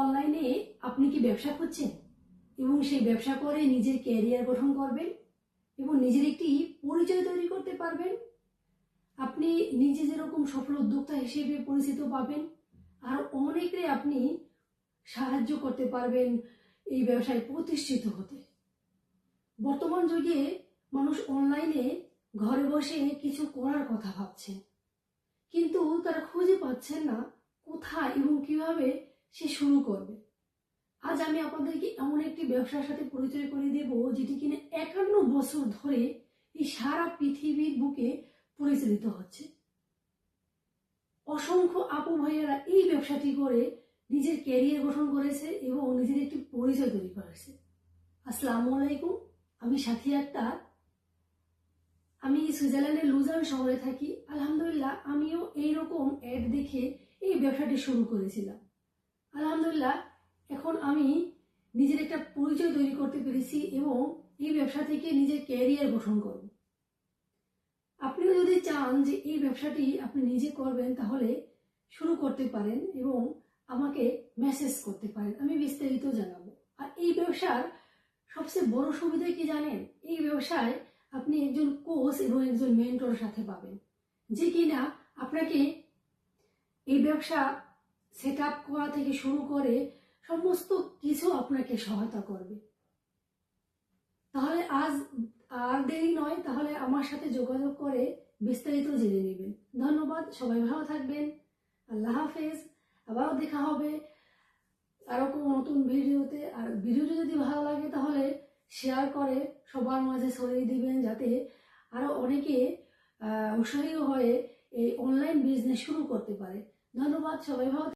অনলাইনে আপনি কি ব্যবসা করছেন এবং সেই ব্যবসা করে নিজের ক্যারিয়ার গঠন করবেন এবং নিজের একটি পরিচয় তৈরি করতে পারবেন। আপনি নিজে যেরকম সফল উদ্যোক্তা হিসেবে পরিচিত পাবেন, আর অনেকে আপনি সাহায্য করতে পারবেন এই ব্যবসায় প্রতিষ্ঠিত হতে। বর্তমান যুগে মানুষ অনলাইনে ঘরে বসে কিছু করার কথা ভাবছেন, কিন্তু তারা খুঁজে পাচ্ছেন না কোথায় এবং কিভাবে সে শুরু করবে। আজ আমি আপনাদেরকে এমন একটি ব্যবসার সাথে পরিচয় করে দেব যেটি কিনা 51 বছর ধরে এই সারা পৃথিবীর বুকে পরিচালিত হচ্ছে। অসংখ্য আপু ভাইয়েরা এই ব্যবসাটি করে নিজের ক্যারিয়ার গঠন করেছে এবং নিজের একটি পরিচয় তৈরি করেছে। আসসালামু আলাইকুম, আমি সাথী আক্তার। আমি সুইজারল্যান্ডের লুজান শহরে থাকি। আলহামদুলিল্লাহ, আমিও এইরকম অ্যাড দেখে এই ব্যবসাটি শুরু করেছিলাম। আলহামদুলিল্লাহ, এখন আমি নিজের একটা পরিচয় তৈরি করতে পেরেছি এবং এই ব্যবসা থেকে নিজের ক্যারিয়ার গঠন করব। আপনিও যদি চান যে এই ব্যবসাটি আপনি নিজে করবেন, তাহলে শুরু করতে পারেন এবং আমাকে মেসেজ করতে পারেন, আমি বিস্তারিত জানাবো। আর এই ব্যবসার সবচেয়ে বড় সুবিধা কি জানেন? এই ব্যবসায় আপনি একজন কোচ এবং একজন মেন্টর সাথে পাবেন, যে কিনা আপনাকে এই ব্যবসা সেট আপ করা থেকে শুরু করে সমস্ত কিছু আপনাকে সহায়তা করবে। তাহলে আজ আর দেরি নয়, তাহলে আমার সাথে যোগাযোগ করে বিস্তারিত জেনে নেবেন। ধন্যবাদ, সবাই ভালো থাকবেন। আল্লাহ হাফেজ। আবারও দেখা হবে আরো কোনো নতুন ভিডিওতে। আর ভিডিওটি যদি ভালো লাগে তাহলে শেয়ার করে সবার মাঝে ছড়িয়ে দিবেন, যাতে আরো অনেকে উৎসাহী হয়ে এই অনলাইন বিজনেস শুরু করতে পারে। ধন্যবাদ, সবাই ভালো।